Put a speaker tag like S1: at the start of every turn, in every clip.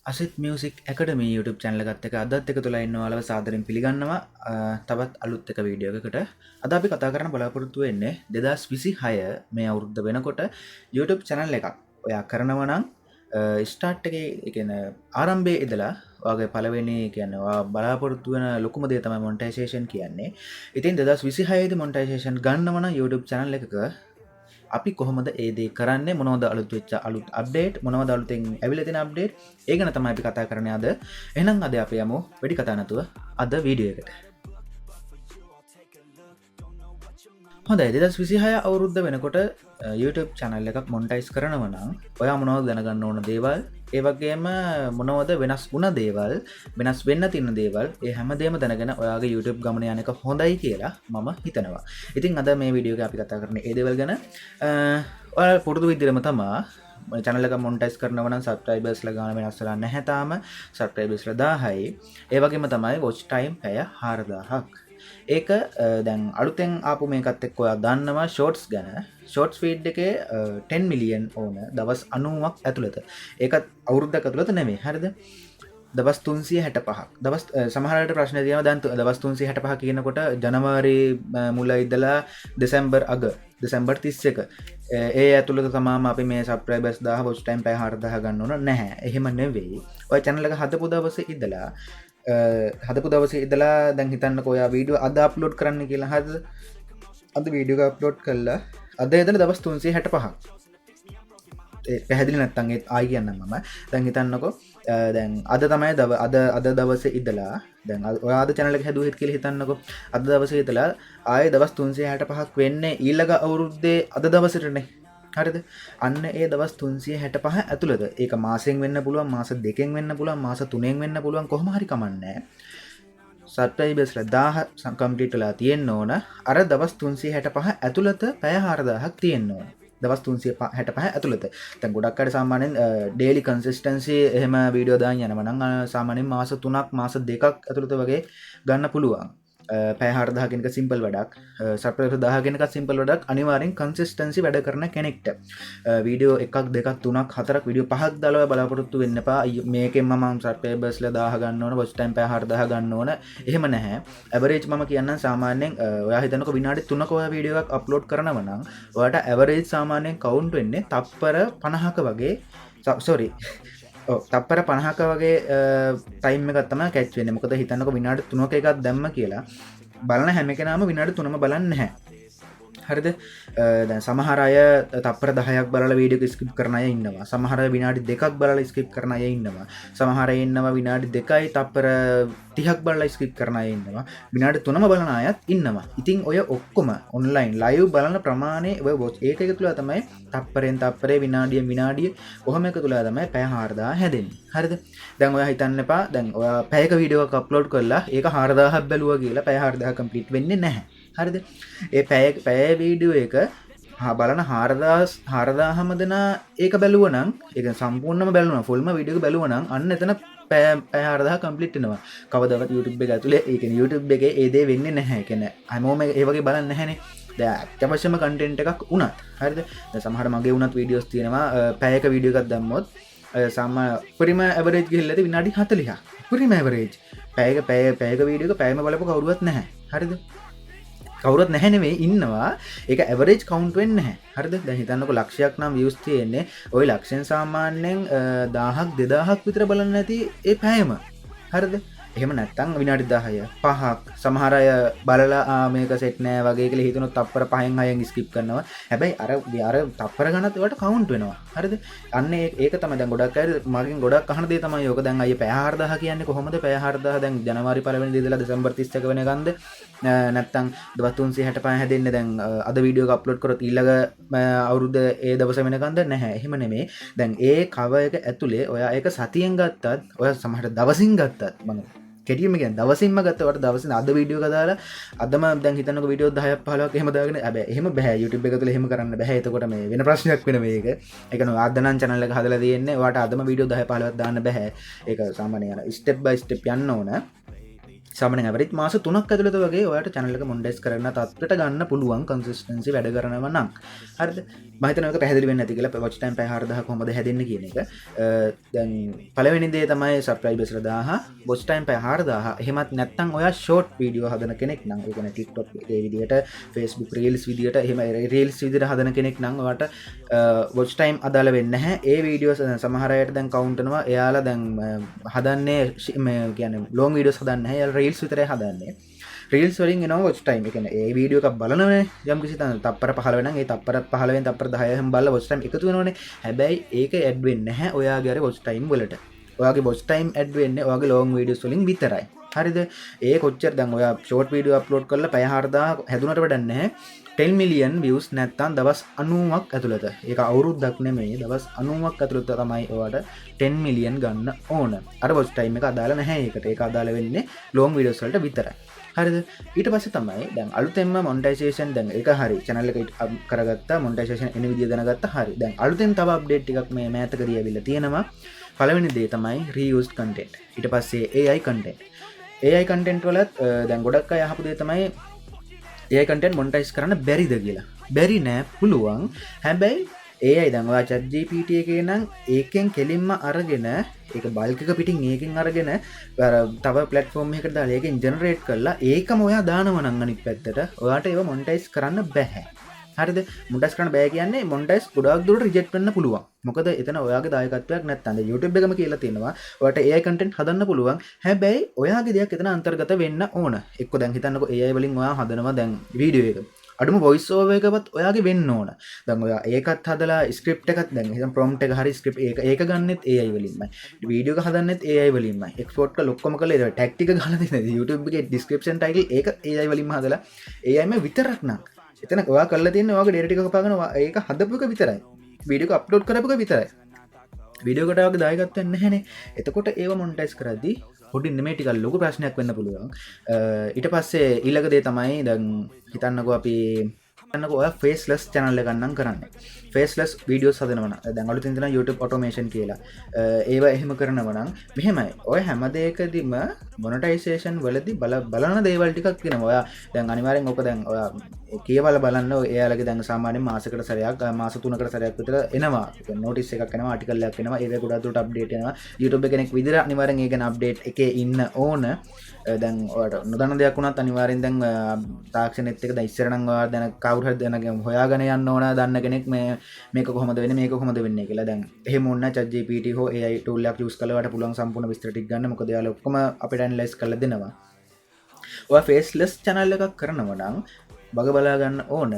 S1: අසිත් music ඇකඩම YouTube චැනල ගත්තක අදත් එක තුලා ඉන්න අලව සාදරින් පිළිගන්නවා තවත් අලුත් එක වීඩියෝකට අද අපි කතා කරන බලාපොරොත්තු වෙන්නේ 2026 මේ අවුරුද්ද වෙනකොට YouTube චැනල් එකක් ඔයා කරනවනම් ස්ටාර්ට් එකේ කියන ආරම්භයේ ඉඳලා ඔයාගේ පළවෙනි කියන්නේ බලාපොරොත්තු වෙන ලොකුම දේ තමයි මොනිටයිසේෂන් කියන්නේ. ඉතින් 2026 දී මොනිටයිසේෂන් ගන්නව නම් YouTube channel එකක අපි කොහොමද ඒ දේ කරන්නේ, මොනවද අලුත් වෙච්ච අලුත් අප්ඩේට්, මොනවද අලුතෙන් ඇවිල්ලා තියෙන අප්ඩේට්, ඒ ගැන තමයි අපි කතා කරන්නේ අද. එහෙනම් අද අපි යමු වැඩි කතා නැතුව අද වීඩියෝ එකට. හොඳයි 2026 අවුරුද්ද වෙනකොට YouTube channel එකක් මොනිටයිස් කරනවා නම් ඔයා මොනවද දැනගන්න ඕන දේවල්, ඒ වගේම මොනවද වෙනස් වුණ දේවල්, වෙනස් වෙන්න තියෙන දේවල්, ඒ හැමදේම දැනගෙන ඔයාගේ YouTube ගමන යන එක හොඳයි කියලා මම හිතනවා. ඉතින් අද මේ වීඩියෝ එක අපි කතා කරන්නේ ඒ දේවල් ගැන. ඔයාලා පුරුදු විදිහටම තමයි channel එක මොනිටයිස් කරනවා නම් subscribersලා ගාන වෙනස් වෙලා නැහැ තාම. subscribersලා 1000යි. ඒ වගේම තමයි watch time පැය 4000ක්. ඒක දැන් අලුතෙන් ආපු මේකත් එක්ක ඔයා දන්නවා ෂෝට්ස් ගැන. ෂෝට්ස් ෆීඩ් එකේ 10 මිලියන් ඕන දවස් 90ක් ඇතුළත. ඒකත් අවුරුද්දක් ඇතුළත නෙමෙයි. හරිද? දවස් 365ක්. දවස් සමහරවිට ප්‍රශ්න තියෙනවා දැන් දවස් 365 කියනකොට ජනවාරි මුල ඉඳලා දෙසැම්බර් අග දෙසැම්බර් 31 ඒ ඇතුළත තමාම අපි මේ සබ්ස්ක්‍රයිබර්ස් 1000 watch time පැය 4000 ගන්න ඕන නැහැ. එහෙම නෙවෙයි. ඔය channel එක හදපු දවසේ ඉඳලා හදපු දවසේ ඉඳලා දැන් හිතන්නකෝ ඔයා වීඩියෝ අද අප්ලෝඩ් කරන්න කියලා. හරිද? අද වීඩියෝ එක අප්ලෝඩ් කළා. අද එදන දවස් 365ක්. පැහැදිලි නැත්තම් ඒත් ආයි කියන්නම් මම. දැන් හිතන්නකෝ දැන් අද තමයි අද දවසේ ඉඳලා දැන් ඔයා අද channel එක හැදුවෙත් කියලා හිතන්නකෝ. අද දවසේ ඉඳලා ආයේ දවස් 365ක් වෙන්නේ ඊළඟ අවුරුද්දේ අද දවසටනේ. හරිද? අන්න ඒ දවස් 365 ඇතුළත ඒක මාසෙන් වෙන්න පුළුවන්, මාස දෙකෙන් වෙන්න පුළුවන්, මාස 3ෙන් වෙන්න පුළුවන්, කොහොම හරි කමන්නේ. සබ්ස්ක්‍රයිබර්ස්ලා 1000 කම්ප්ලීට් වෙලා තියෙන්න ඕන. අර දවස් 365 ඇතුළත පැය 4000ක් තියෙන්න ඕන. දවස් 365 ඇතුළත. දැන් ගොඩක් අය සාමාන්‍යයෙන් ඩේලි කන්සිස්ටන්සි එහෙම වීඩියෝ දාන්න යනවා නම් සාමාන්‍යයෙන් මාස 3ක් මාස 2ක් ඇතුළත වගේ ගන්න පුළුවන්. පැය 4000 කෙනෙක් සිම්පල් වැඩක්. සබ්ස්ක්‍රයිබර් 1000 කෙනෙක් සිම්පල් වැඩක්. අනිවාර්යෙන් කන්සිස්ටන්සි වැඩ කරන කෙනෙක්ට වීඩියෝ එකක් දෙකක් තුනක් හතරක් වීඩියෝ පහක් දාලා බලාපොරොත්තු වෙන්න එපා. මේකෙන් මම සබ්ස්ක්‍රයිබර්ස්ලා 1000 ගන්න ඕන, watch time පැය 4000 ගන්න ඕන. එහෙම නැහැ. ඇවරේජ් මම කියන්නම් සාමාන්‍යයෙන් ඔයා හිතනකො විනාඩි 3ක ඔයා වීඩියෝ එකක් අප්ලෝඩ් කරනවා නම් ඔයාට ඇවරේජ් සාමාන්‍යයෙන් කවුන්ට් වෙන්නේ තප්පර 50ක වගේ තප්පර 50ක වගේ ටයිම් එකක් තමයි කැච් වෙන්නේ. මොකද හිතන්නකො විනාඩි 3ක එකක් දැම්ම කියලා බලන හැම කෙනාම විනාඩි 3ම බලන්නේ නැහැ. හරිද? දැන් සමහර අය තප්පර 10ක් බලලා වීඩියෝ එක ස්කිප් කරන අය ඉන්නවා. සමහර අය විනාඩි 2ක් බලලා ස්කිප් කරන අය ඉන්නවා. සමහර අය ඉන්නවා විනාඩි 2යි තප්පර 30ක් බලලා ස්කිප් කරන අය ඉන්නවා. විනාඩි 3ම බලන අයත් ඉන්නවා. ඉතින් ඔය ඔක්කොම ඔන්ලයින් ලයිව් බලන ප්‍රමාණය ඔය වොච් ඒක තුල තමයි තප්පරෙන් තප්පරේ විනාඩියෙන් විනාඩිය කොහොම එක තුල තමයි පැය 4000 හැදෙන්නේ. හරිද? දැන් ඔයා හිතන්න එපා දැන් ඔයා පැයක වීඩියෝ එකක් අප්ලෝඩ් කරලා ඒක 4000ක් බැලුවා කියලා පැය 4000 කම්ප්ලීට් වෙන්නේ නැහැ. හරිද? ඒ පැය වීඩියෝ එක බලන 4000ම දෙනා ඒක බැලුවා නම් ඒක සම්පූර්ණයෙන්ම බැලුවා ෆුල්ම වීඩියෝ එක බැලුවා නම් අන්න එතන පැය 4000 කම්ප්ලීට් වෙනවා. කවදාවත් YouTube එක ඇතුලේ ඒ කියන්නේ YouTube එකේ ඒ දේ වෙන්නේ නැහැ. ඒ කියන්නේ හැමෝම ඒ වගේ බලන්නේ නැහැනේ. දැන් අත්‍යවශ්‍යම කන්ටෙන්ට් එකක් උනත් හරිද? දැන් සමහර මගේ උනත් වීඩියෝස් තියෙනවා පැයක වීඩියෝ එකක් දැම්මොත් උපරිම ඇවරේජ් ගිහිල්ලා විනාඩි 40ක්. උපරිම ඇවරේජ්. පැයක වීඩියෝ එක පැයම බලපු කවුරුවත් නැහැ. හරිද? කවුරුත් නැහැ නෙවෙයි ඉන්නවා. ඒක ඇවරේජ් කවුන්ට් වෙන්නේ නැහැ. හරිද? දැන් හිතන්නකො ලක්ෂයක් නම් views තියෙන්නේ. ওই ලක්ෂෙන් සාමාන්‍යයෙන් 1000ක් 2000ක් විතර බලන්නේ නැති ඒ පැයම. හරිද? එහෙම නැත්තම් විනාඩි 10 5ක් සමහර අය බලලා මේක සෙට් නෑ වගේ කියලා හිතනොත් තප්පර 5න් 6න් ස්කිප් කරනවා. හැබැයි අර තප්පර ගණනත් ඒවට කවුන්ට් වෙනවා. හරිද? අන්න ඒක තමයි දැන් ගොඩක් අය මගෙන් ගොඩක් අහන දේ තමයි ඕක. දැන් අයියේ පැය 4000 කියන්නේ කොහොමද පැය 4000 දැන් ජනවාරි 1 වෙනිදා ඉඳලා දෙසැම්බර් 31 වෙනකන්ද නැත්තම් දවස් 365 හැදෙන්නේ දැන් අද වීඩියෝ එක අප්ලෝඩ් කරොත් ඊළඟ අවුරුද්ද ඒ දවස වෙනකන්ද නැහැ. එහෙම නෙමෙයි. දැන් ඒ කවර් එක ඇතුලේ ඔයා ඒක සතියෙන් ගත්තත් ඔයා සමහර දවසින් ගත්තත් මම කෙටියම කියන්නේ දවසින්ම ගත්තවට දවසින් අද වීඩියෝ එක දාලා අදම දැන් හිතන්නකෝ වීඩියෝ 10ක් 15ක් එහෙම දාගෙන හැබැයි එහෙම බෑ YouTube එක තුල එහෙම කරන්න බෑ. එතකොට මේ වෙන ප්‍රශ්නයක් වෙන මේක. ඒක නෝ ආදනන් channel එක හදලා තියෙන්නේ. ඔයාට අදම වීඩියෝ 10 15ක් දාන්න බෑ. ඒක සාමාන්‍යයෙන් යන ස්ටෙප් බයි ස්ටෙප් යන්න ඕන. සාමාන්‍යයෙන් ඇවරේජ් මාස 3ක් ඇතුළත වගේ ඔයාලට channel එක මොනිටයිස් කරන්න තත්ත්වයට ගන්න පුළුවන් කන්සිස්ටන්සි වැඩ කරනවා නම් හරිද මම හිතනවා ඒක පැහැදිලි වෙන්නේ නැති කියලා watch time පැය 4000 කොහොමද හැදෙන්නේ කියන එක දැන් පළවෙනි දේ තමයි subscribers 1000 watch time පැය 4000 එහෙමත් නැත්නම් ඔයා short video හදන කෙනෙක් නම් ඒ කියන්නේ TikTok ඒ විදිහට Facebook reels විදිහට එහෙම reels විදිහට හදන කෙනෙක් නම් ඔයාට watch time අදාළ වෙන්නේ නැහැ ඒ videos සමහර අයට දැන් කවුන්ට් කරනවා එයාලා දැන් හදන්නේ මේ කියන්නේ long videos හදන්නේ නැහැ එයාලා reels විතරයි හදන්නේ රීල්ස් වලින් එනවා watch time ඒ කියන්නේ ඒ වීඩියෝ එකක් බලනවනේ යම් කිසි තප්පර 15 නම් ඒ තප්පර 15 වෙන් තප්පර 10 හැම බලලා watch time එකතු වෙනවනේ හැබැයි ඒක ඇඩ් වෙන්නේ නැහැ ඔයාගේ අර watch time වලට ඔයාගේ watch time ඇඩ් වෙන්නේ ඔයාගේ long videos වලින් විතරයි හරිද ඒ කොච්චර දැන් ඔයා short video upload කරලා පැය 4000 හැදුනට වැඩක් නැහැ 10 million views නැත්තම් දවස් 90ක් ඇතුළත ඒක අවුරුද්දක් නෙමෙයි දවස් 90ක් ඇතුළත තමයි ඔයාට 10 million ගන්න ඕන අර watch time එක අදාළ නැහැ ඒකට ඒක අදාළ වෙන්නේ long videos වලට විතරයි හරිද ඊට පස්සේ තමයි දැන් අලුතෙන්ම මොනිටයිසේෂන් දැන් ඒක හරි channel එක කරගත්තා මොනිටයිසේෂන් එන විදිය දැනගත්තා හරි දැන් අලුතෙන් තව අප්ඩේට් ටිකක් මේ මෑතකදී ඇවිල්ලා තියෙනවා පළවෙනි දේ තමයි reused content ඊට පස්සේ AI content AI content වලත් දැන් ගොඩක් අය අහපු දේ තමයි AI content monetize කරන්න බැරිද කියලා බැරි නෑ පුළුවන් හැබැයි AI දැන් ඔයා chat GPT එකේ නම් ඒකෙන් කෙලින්ම අරගෙන ඒක බල්ක් එක පිටින් ඒකෙන් අරගෙන තව platform එකකට දාලා ඒකෙන් generate කරලා ඒකම ඔයා දානවා නම් අනිත් පැත්තට ඔයාට ඒව monetize කරන්න බෑ හරිද monetize කරන්න බෑ කියන්නේ monetize ගොඩාක් දුරට reject වෙන්න පුළුවන් මොකද එතන ඔයාගේ දායකත්වයක් නැත්නම් YouTube එකම කියලා තියෙනවා ඔයාට AI content හදන්න පුළුවන් හැබැයි ඔයාගේ දෙයක් එතන අන්තර්ගත වෙන්න ඕන එක්ක දැන් හිතන්නකෝ AI වලින් ඔයා හදනවා දැන් වීඩියෝ එක අඩුම voice over එකවත් ඔයාගේ වෙන්න ඕන. දැන් ඔයා ඒකත් හදලා script එකත් දැන් හිතන් prompt එක හරි script ඒක ගන්නෙත් AI වලින්මයි. වීඩියෝ එක හදන්නෙත් AI වලින්මයි. export කරලා ඔක්කොම කරලා ඒක tag ටික ගහලා දෙනවා. YouTube එකේ description title ඒක AI වලින්ම හදලා AI මේ විතරක් නක්. එතන ඔයා කරලා තියෙන්නේ ඔයාගේ data ටික කපාගෙන ඒක හදපු එක විතරයි. වීඩියෝ එක අප්ලෝඩ් කරපු එක විතරයි. වීඩියෝ එකට ඔයාගේ දායකත්වයක් නැහැනේ. එතකොට ඒව මොනිටයිස් කරද්දී පොඩි නෙමෙයි ටිකක් ලොකු ප්‍රශ්නයක් වෙන්න පුළුවන්. ඊට පස්සේ ඊළඟ දේ තමයි දැන් හිතන්නකෝ අපි හිතන්නකෝ ඔයා faceless channel එකක් නම් කරන්නේ. faceless videos හදනවා නම් දැන් අලුතින් තියෙන YouTube automation කියලා. ඒවා එහෙම කරනවා නම් මෙහෙමයි. ඔය හැම දෙයකදීම monetization වලදී බලන දේවල් ටිකක් වෙනවා. ඔයා දැන් අනිවාර්යෙන් ඔක දැන් ඔයා කියවලා බලන්න එයාලගේ දැන් සාමාන්‍යයෙන් මාසෙකට සැරයක් මාස 3කට සැරයක් විතර එනවා. නෝටිස් එකක් එනවා ආටිකල් එකක් එනවා. ඒක ගොඩක් දුරට අප්ඩේට් වෙනවා. YouTube කෙනෙක් විදිහට අනිවාර්යෙන් ඒක ගැන අප්ඩේට් එකේ ඉන්න ඕන. දැන් ඔයාලට නොදන්න දෙයක් වුණත් අනිවාර්යෙන් දැන් තාක්ෂණෙත් එක දැන් ඉස්සර නම් ඔයා දැන් කවුරු හරි දැනගෙන හොයාගෙන යන්න ඕන දන්න කෙනෙක් මේක කොහොමද වෙන්නේ මේක කොහොමද වෙන්නේ කියලා දැන් එහෙම වුණා chat GPT හෝ AI tool එකක් use කරලා ඔයාලට පුළුවන් සම්පූර්ණ විස්තර ටික ගන්න මොකද එයාලා ඔක්කොම අපිට ඇනලයිස් කරලා දෙනවා. ඔයා faceless channel එකක් කරනවා නම් බග බලා ගන්න ඕන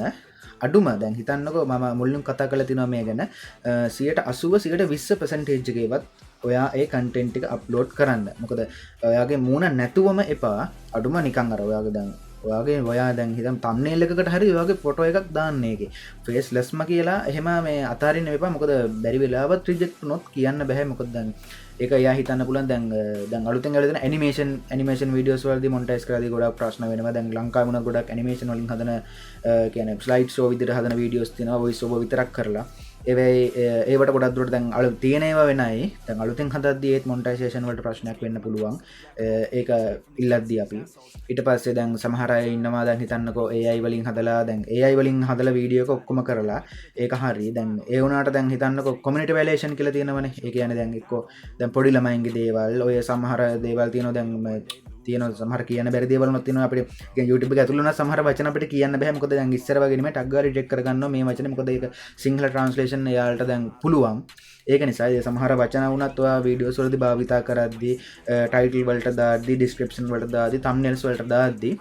S1: අඩුම දැන් හිතන්නකෝ මම මුලින්ම කතා කරලා තිනවා මේ ගැන 80% 120% එකේවත් ඔයා ඒ කන්ටෙන්ට් එක අප්ලෝඩ් කරන්න. මොකද ඔයාගේ මූණ නැතුවම එපා. අඩුම නිකන් අර ඔයා දැන් හිතම් thumbnail එකකට හරි ඔයාගේ ෆොටෝ එකක් දාන්න ඒකේ. facelessම කියලා එහෙම මේ අතාරින්න එපා. මොකද බැරි වෙලාවත් රිජෙක්ට් වුණොත් කියන්න බෑ. මොකද දැන් ඒක එයා හිතන්න පුළුවන් දැන් අලුතෙන් ඇවිල්ලා තියෙන ඇනිමේෂන් වීඩියෝස් වලදී මොනිටයිස් කරලාදී ගොඩක් ප්‍රශ්න වෙනවා. දැන් ලංකාවේ වුණා ගොඩක් ඇනිමේෂන් වලින් හදන කියන්නේ ස්ලයිඩ් ෂෝ විදිහට හදන වීඩියෝස් තියෙනවා වොයිස් ඕවර් විතරක් කරලා. ඒවට ගොඩක් දුරට දැන් අලුත් තියෙන ඒවා වෙනයි. දැන් අලුතෙන් හදද්දී ඒත් මොනිටයිසේෂන් වලට ප්‍රශ්නයක් වෙන්න පුළුවන්. ඒක ඉල්ලද්දී අපි ඊට පස්සේ දැන් සමහර අය ඉන්නවා දැන් හිතන්නකෝ AI වලින් හදලා දැන් AI වලින් හදලා වීඩියෝ එක ඔක්කොම කරලා ඒක හරි දැන් ඒ වුණාට දැන් හිතන්නකෝ කමියුනිටි වැලියේෂන් කියලා තියෙනවනේ. ඒ කියන්නේ දැන් එක්කෝ දැන් පොඩි ළමයින්ගේ දේවල් ඔය සමහර දේවල් තියෙනවා දැන් තියෙනවා සමහර කියන්න බැරි දේවල් උනත් තියෙනවා අපිට YouTube එක ඇතුළේ උනත් සමහර වචන අපිට කියන්න බෑ මොකද දැන් ඉස්සර වගේ නෙමෙයි ටග් ගාලා රිජෙක්ට් කරගන්නවා මේ වචනේ මොකද ඒක සිංහල ට්‍රාන්ස්ලේෂන් එයාලට දැන් පුළුවන් ඒක නිසා ඒ සමහර වචන වුණත් ඔයා වීඩියෝස් වලදී භාවිතා කරද්දී ටයිටල් වලට දාද්දී ඩිස්ක්‍රිප්ෂන් වලට දාද්දී තම්බ්නෙල්ස් වලට දාද්දී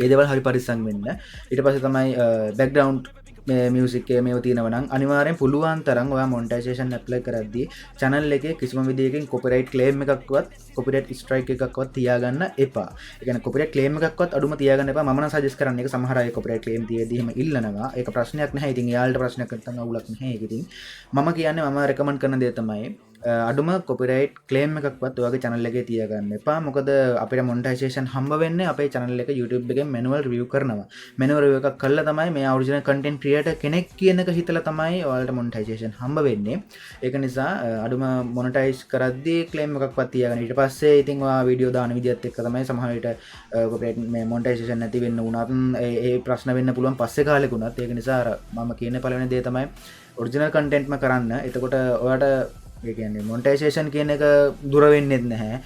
S1: ඒ දේවල් හරි පරිස්සම් වෙන්න ඊට පස්සේ තමයි බෑග්ග්‍රවුන්ඩ් මියසික් මේව තියෙනවා නම් අනිවාර්යෙන් පුළුවන් තරම් ඔයා මොනිටයිසේෂන් ඇප්ලයි කරද්දී channel එකේ කිසිම විදියකින් copyright claim එකක්වත් copyright strike එකක්වත් තියාගන්න එපා. ඒ කියන්නේ copyright claim එකක්වත් අඩුම තියාගන්න එපා. මම නම් suggest කරන්නේ ඒක සමහර අය copyright claim තියදී එහෙම ඉල්ලනවා. ඒක ප්‍රශ්නයක් නැහැ. ඉතින් යාළුවට ප්‍රශ්නයක් නැත්නම් අවුලක් නැහැ ඒක ඉතින්. මම කියන්නේ මම recommend කරන දේ තමයි අඩුම කොපිරයිට් ක්ලේම් එකක්වත් ඔයාගේ channel එකේ තියාගන්න එපා. මොකද අපිට මොනිටයිසේෂන් හම්බ වෙන්නේ අපේ channel එක YouTube එකෙන් manual review කරනවා. manual review එකක් කළා තමයි මේ original content creator කෙනෙක් කියන එක හිතලා තමයි ඔයාලට මොනිටයිසේෂන් හම්බ වෙන්නේ. ඒක නිසා අඩුම මොනිටයිස් කරද්දී ක්ලේම් එකක්වත් තියාගන්න. ඊට පස්සේ ඉතින් ඔයා වීඩියෝ දාන විදිහත් එක්ක තමයි සමහර විට කොපිරයිට් මේ මොනිටයිසේෂන් නැති වෙන්න උනත් ඒ ප්‍රශ්න වෙන්න පුළුවන් පස්සේ කාලෙක උනත්. ඒක නිසා මම කියන පළවෙනි දේ තමයි ඔරිජිනල් කන්ටෙන්ට්ම කරන්න. එතකොට ඔයාට ඒ කියන්නේ මොනිටයිසේෂන් කියන එක දුර වෙන්නේ නැහැ.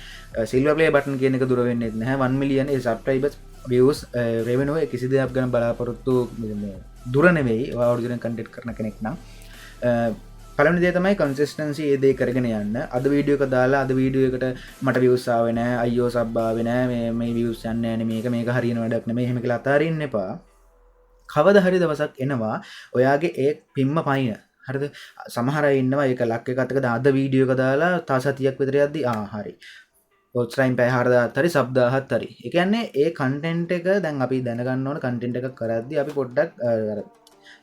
S1: සිල්වර් ප්ලේ බටන් කියන එක දුර වෙන්නේ නැහැ. 1 මිලියන් ඒ සබ්ස්ක්‍රයිබර්ස් views revenue කිසි දෙයක් ගැන බලාපොරොත්තු දුර නෙවෙයි. ඔයා ඔරිජිනල් කන්ටෙන්ට් කරන කෙනෙක් නම් පළවෙනි දේ තමයි කන්සිස්ටන්සි ඒ දේ කරගෙන යන්න. අද වීඩියෝ එක දාලා අද වීඩියෝ එකට මට views ආවේ නැහැ. අයියෝ සබ් ආවේ නැහැ. මේ views යන්නේ නැහැ. මේක හරියන වැඩක් නෙමෙයි. එහෙම කියලා අතාරින්න එපා. කවදා හරි දවසක් එනවා ඔයාගේ ඒ පිම්ම පයින්. හරිද? සමහර අය ඉන්නවා ඒක ලක් එකකට අද වීඩියෝ එක දාලා තා සතියක් විතර යද්දි හරි. වොච් ටයිම් පැය 4000ක් හරි සබ් 1000ක් හරි. ඒ කියන්නේ ඒ කන්ටෙන්ට් එක දැන් අපි දැනගන්න ඕන කන්ටෙන්ට් එකක් කරද්දි අපි පොඩ්ඩක්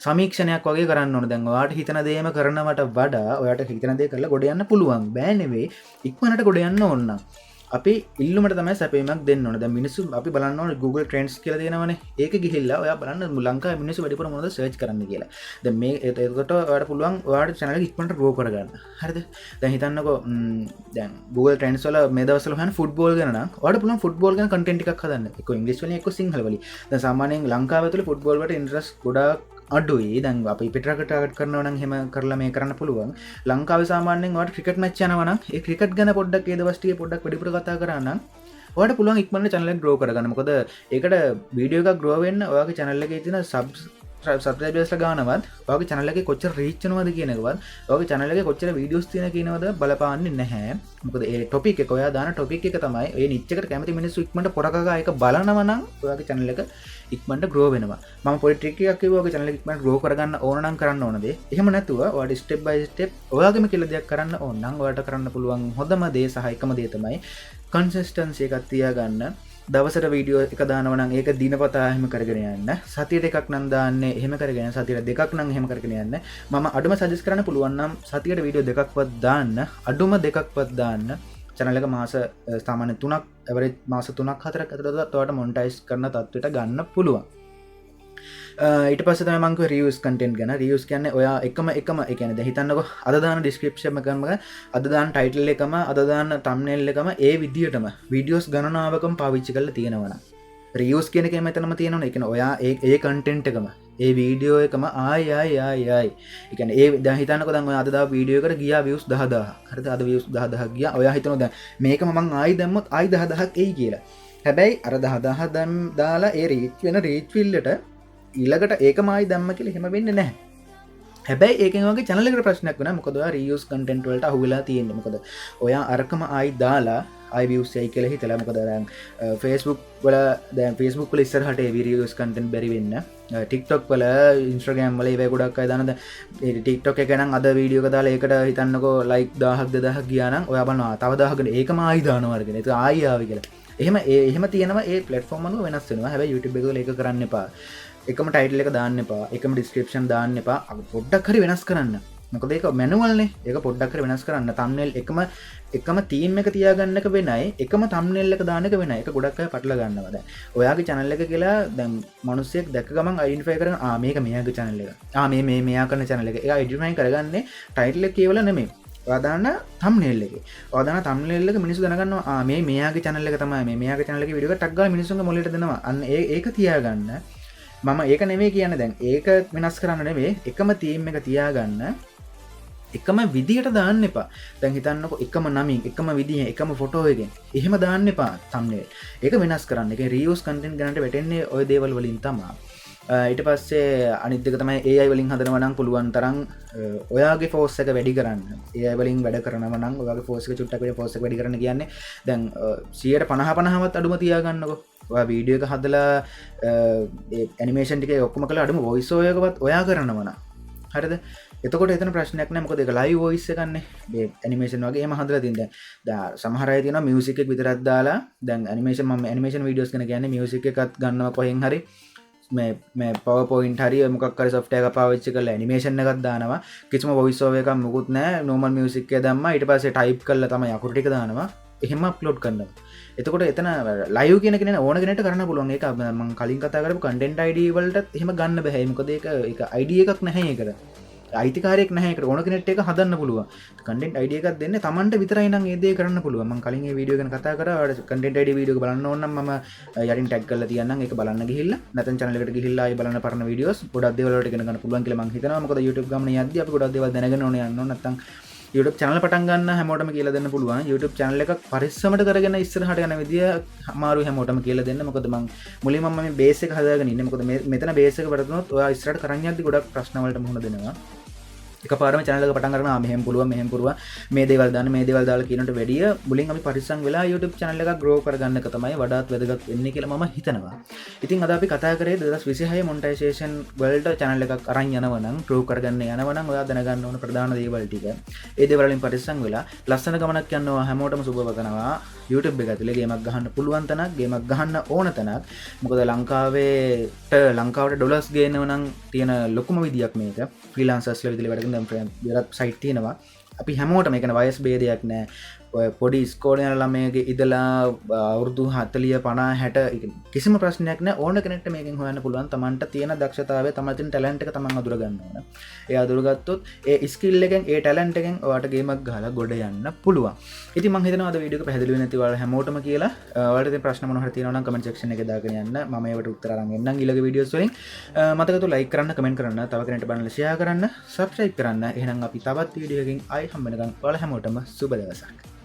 S1: සමීක්ෂණයක් වගේ කරන්න ඕන. දැන් ඔයාට හිතන දේම කරනවට වඩා ඔයාට හිතන දේ කරලා ගොඩ යන්න පුළුවන්. බෑ නෙවෙයි. ඉක්මනට ගොඩ යන්න ඕන නම් අපි ඉල්ලුමට තමයි සැපීමක් දෙන්න ඕන. දැන් මිනිස්සු අපි බලන්න ඕන Google Trends කියලා දෙනවනේ. ඒක ගිහිල්ලා ඔයා බලන්න ලංකාවේ මිනිස්සු වැඩිපුර මොනවද සර්ච් කරන්න කියලා. දැන් මේ එතකොට ඔයාට පුළුවන් ඔයාට channel එක ඉක්මනට grow කරගන්න. හරිද? දැන් හිතන්නකෝ දැන් Google Trends වල මේ දවස්වල හොයන ෆුට්බෝල් ගැන නම් ඔයාට පුළුවන් ෆුට්බෝල් ගැන content ටිකක් හදන්න. එක්ක ඉංග්‍රීසි වලින් එක්ක සිංහල වලින්. දැන් සාමාන්‍යයෙන් ලංකාව ඇතුලේ ෆුට්බෝල් වලට ඉන්ට්‍රස්ට් ගොඩාක් අඩුයි. දැන් අපි පිටරට ටාගට් කරනවා නම් එහෙම කරලා මේ කරන්න පුළුවන්. ලංකාවේ සාමාන්‍යයෙන් ඔයාලට ක්‍රිකට් මැච් යනවා නම් ඒ ක්‍රිකට් ගැන පොඩ්ඩක් ඒ දවස් ටිකේ පොඩ්ඩක් වැඩිපුර කතා කරා නම් ඔයාලට පුළුවන් ඉක්මනට channel එක grow කරගන්න. මොකද ඒකට වීඩියෝ එකක් grow වෙන්න ඔයාගේ channel එකේ තියෙන subscribers ලා ගානවත් ඔයාගේ channel එකේ කොච්චර reach වෙනවද කියන එකවත් ඔයාගේ channel එකේ කොච්චර videos තියෙන කියනවද බලපාන්නේ නැහැ. මොකද ඒ topic එක ඔයා දාන topic එක තමයි ඒ niche එකට කැමති මිනිස්සු ඉක්මනට පොරකගා ඒක බලනවා නම් ඔයාගේ channel එක ඉක්මනට grow වෙනවා. මම පොඩි trick එකක් කිව්වා ඔයාගේ channel එක ඉක්මනට grow කරගන්න ඕන නම් කරන්න ඕන දේ. එහෙම නැතුව ඔයාට step by step ඔයාගේම කියලා දෙයක් කරන්න ඕන නම් ඔයාට කරන්න පුළුවන් හොඳම දේ සහ එකම දේ තමයි consistency එකක් තියාගන්න. දවසට වීඩියෝ එක දානවා නම් ඒක දිනපතා එහෙම කරගෙන යන්න. සතියට එකක් නම් දාන්නේ එහෙම කරගෙන සතියට දෙකක් නම් එහෙම කරගෙන යන්න. මම අඩුම සජෙස්ට් කරන්න පුළුවන් නම් සතියට වීඩියෝ දෙකක්වත් දාන්න. අඩුම දෙකක්වත් දාන්න. channel එක මාස සාමාන්‍ය 3ක් average මාස 3ක් 4ක් ඇතුළත ඔයාලට monetize කරන තත්ත්වයට ගන්න පුළුවන්. ඊට පස්සේ තමයි මම කිව්වේ reuse content ගැන. reuse කියන්නේ ඔයා එකම ඒ කියන්නේ දැන් හිතන්නකෝ අද දාන description එකම අද දාන title එකම අද දාන thumbnail එකම ඒ විදියටම videos ගණනාවකම පාවිච්චි කරලා තියෙනවා නම් reuse කියන එකේ මෙතනම තියෙනවනේ. ඒ කියන්නේ ඔයා ඒ content එකම ඒ වීඩියෝ එකම ආයි ඒ කියන්නේ ඒ දැන් හිතන්නකෝ දැන් ඔයා අද දා වීඩියෝ එකට ගියා views 10000. හරිද? අද views 10000 ගියා. ඔයා හිතනවා දැන් මේකම මං ආයි දැම්මොත් ආයි 10000ක් එයි කියලා. හැබැයි අර 10000 දාලා ඒ reach වෙන reach fill එකට ඊළඟට ඒකම ආයි දැම්ම කියලා එහෙම වෙන්නේ නැහැ. හැබැයි ඒකෙන් වගේ channel එකට ප්‍රශ්නයක් වෙනවා. මොකද ඔයා reuse content වලට අහු වෙලා තියෙන්නේ. මොකද ඔයා අරකම ආයි දාලා ආයි views යයි කියලා හිතලා. මොකද දැන් Facebook වල ඉස්සරහට ඒ reuse content බැරි වෙන්න. TikTok වල Instagram වල ඒවා ගොඩක් අය දාන දැන් TikTok එක නම් අද වීඩියෝ එක දාලා ඒකට හිතන්නකෝ like 1000ක් 2000ක් ගියා නම් ඔයා බලනවා තව 1000කට ඒකම ආයි දානවා අරගෙන. ඒක ආයි ආවි කියලා. එහෙම තියෙනවා ඒ platform අනුව වෙනස් වෙනවා. හැබැයි YouTube එක වල ඒක කරන්න එපා. එකම ටයිටල් එක දාන්න එපා. එකම ඩිස්ක්‍රිප්ෂන් දාන්න එපා. පොඩ්ඩක් හරි වෙනස් කරන්න. මොකද ඒක මැනුවල් නේ. ඒක පොඩ්ඩක් හරි වෙනස් කරන්න. thumbnail එකම theme එක තියාගන්න එක වෙනයි. එකම thumbnail එක දාන්න එක වෙනයි. ඒක ගොඩක් අය පටල ගන්නවා දැන්. ඔයාගේ channel එක කියලා දැන් මිනිස්සෙක් දැක්ක ගමන් identify කරන මේක මෙයාගේ channel එක. මේ මෙයා කරන channel එක. ඒක identify කරගන්නේ title එක කියවලා නෙමෙයි. ඔයා දාන thumbnail එකේ. ඔයා දාන thumbnail එක මිනිස්සු දැනගන්නවා මේ මෙයාගේ channel එක තමයි. මේ මෙයාගේ channel එකේ වීඩියෝ එකක් ටක් ගාලා මිනිස්සුන්ගේ මොළයට දෙනවා. අන්න ඒක තියාගන්න. මම ඒක නෙමෙයි කියන්නේ දැන් ඒක වෙනස් කරන්න නෙමෙයි එකම තීම් එක තියාගන්න එකම විදියට දාන්න එපා. දැන් හිතන්නකෝ එකම නමින් එකම විදියෙන් එකම ෆොටෝ එකෙන් එහෙම දාන්න එපා thumbnail. ඒක වෙනස් කරන්න. ඒක reuse content ගන්නට වැටෙන්නේ ওই දේවල් වලින් තමයි. ඊට පස්සේ අනිත් එක තමයි AI වලින් හදනවා නම් පුළුවන් තරම් ඔයාගේ force එක වැඩි කරන්න. AI වලින් වැඩ කරනවා නම් ඔයාගේ force එක චුට්ටක් වැඩි force එක වැඩි කරන්න කියන්නේ දැන් 150වත් අඩුම තියාගන්නකෝ. ඔයා වීඩියෝ එක හදලා ඇනිමේෂන් ටික ඔක්කොම කරලා අඩුම voice over එකවත් ඔයා කරනවා නම් හරිද? එතකොට එතන ප්‍රශ්නයක් නැහැ. මොකද ඒක live voice එකන්නේ. මේ ඇනිමේෂන් වගේ එහෙම හදලා තියෙන දැන් සමහර අය තියෙනවා music එක විතරක් දාලා දැන් ඇනිමේෂන් videos ගැන කියන්නේ music එකක් ගන්නවා කොහෙන් හරි මේ පවපොයින්ට හරි මොකක්කර සොෆ්ටය එක පාවිච්චි කල නිමේෂන් එකක් දානවා කිසිම වොයිසෝව එක මුකුත් නෑ නෝමල් මියසික්කය දම්ම ඊට පස්සේ ටයිප් කල්ල තම යකුටික දානවා එහෙම අප්ලෝඩ් කරනවා එතකොට එතන ලයිව් කියන කෙන ඕන කෙනට කරන්න පුළුවන් එක ම කලින් කතා කරපු කන්ටෙන්ට් අයිඩ වලට එහෙම ගන්න බැහැමකොද එක අයිඩිය එකක් නැහැ කර අයිතිකාරෙක් නැහැ ඕන කෙනෙට් එක හදන්න පුළුව කටෙන්ට අයිඩිය එකක් දෙන්න තමන්ට විතරයින ඒදේ කරන්න පුළුව කලින් වීඩියෝ ගන කතා කර කටෙන්ට අයිඩ වීඩියෝ බලන්න ඕන්න ම යරින් ටැක් කල තියන්න එක බලන්න ගහිල්ල නතන් චනලට ගහිල්ලා බලන්න පරන වීඩියෝස් ගොඩක් දේවලට ගන්න පුළුවන් කියලා මං හිතනවා මොකද YouTube ගමන යද්දී අපි ගොඩක් දේවල් දැනගෙන ඕනේ යන්න ඕන නැත්නම් YouTube channel පටන් ගන්න හැමෝටම කියලා දෙන්න පුළුවන් YouTube channel එකක් පරිස්සමට කරගෙන ඉස්සරහට යන විදිය අමාරු හැමෝටම කියලා දෙන්න මොකද මං මුලින්ම මේ බේස් එක හදාගෙන ඉන්නේ මොකද මෙතන බේස් එක වරදුනොත් ඔයා ඉස්සරහට කරන් යද්දී ගොඩක් ප්‍රශ්න වලට මුහුණ දෙනවා එකපාරම channel එක පටන් ගන්න මෙහෙම පුළුවන් මේ දේවල් දාන්න මේ දේවල් දාලා කියනට වැඩිය මුලින් අපි පරිස්සම් වෙලා YouTube channel එකක් grow කරගන්න එක තමයි වඩාත් වැදගත් වෙන්නේ කියලා මම හිතනවා. ඉතින් අද අපි කතා කරේ 2026 monetization වලට channel එකක් අරන් යනවා නම් grow කරගන්න යනවා නම් ඔයා දැනගන්න ඕන ප්‍රධාන දේවල් ටික. ඒ දේවල් වලින් පරිස්සම් වෙලා ලස්සන ගමනක් යනවා හැමෝටම සුබ පතනවා. YouTube එක ඇතුලේ ගේමක් ගහන්න පුළුවන් තැනක් ගේමක් ගහන්න ඕන තැනක්. මොකද ලංකාවට ඩොලර්ස් ගේනව නම් තියෙන ලොකුම විදියක් මේක. ෆ්‍රීලාන්සර්ස්ලා විදිහට වැඩ කරන වෙරත් සයිට් තියෙනවා අපි හැමෝටම එකන වයස් බේදයක් නෑ පොඩි ස්කෝලයන ළමයගේ ඉදලා අවුරුදු 40 50 60 කිසිම ප්‍රශ්නයක් නෑ ඕන කෙනෙක්ට මේකෙන් හොයන්න පුළුවන් තමන්ට තියෙන දක්ෂතාවය තමන්ට ටැලන්ට් එක තමන් අඳුර ගන්න ඕන ඒ අඳුරගත්තොත් ඒ ස්කිල් එකෙන් ඒ ටැලන්ට් එකෙන් ඔයාලට ගේමක් ගහලා ගොඩ යන්න පුළුවන් ඉතින් මම හිතනවා අද වීඩියෝ එක පැහැදිලි වෙන්නේ නැති ඔයාලා හැමෝටම කියලා ඔයාලට තියෙන ප්‍රශ්න මොනවා හරි තියෙනවා නම් කමෙන්ට් සෙක්ෂන් එකේ දාගෙන යන්න මම ඒවට උත්තර අරන් එන්නම් ඊළඟ වීඩියෝස් වලින් මතකතු ලයික් කරන්න කමෙන්ට් කරන්න තව කෙනෙක්ට බලන්න ෂෙයා කරන්න සබ්ස්ක්‍රයිබ් කරන්න එහෙනම් අපි තවත් වීඩියෝ එකකින් ආයි හම්බ වෙනකන් ඔයාලා හැමෝටම සුබ දවසක්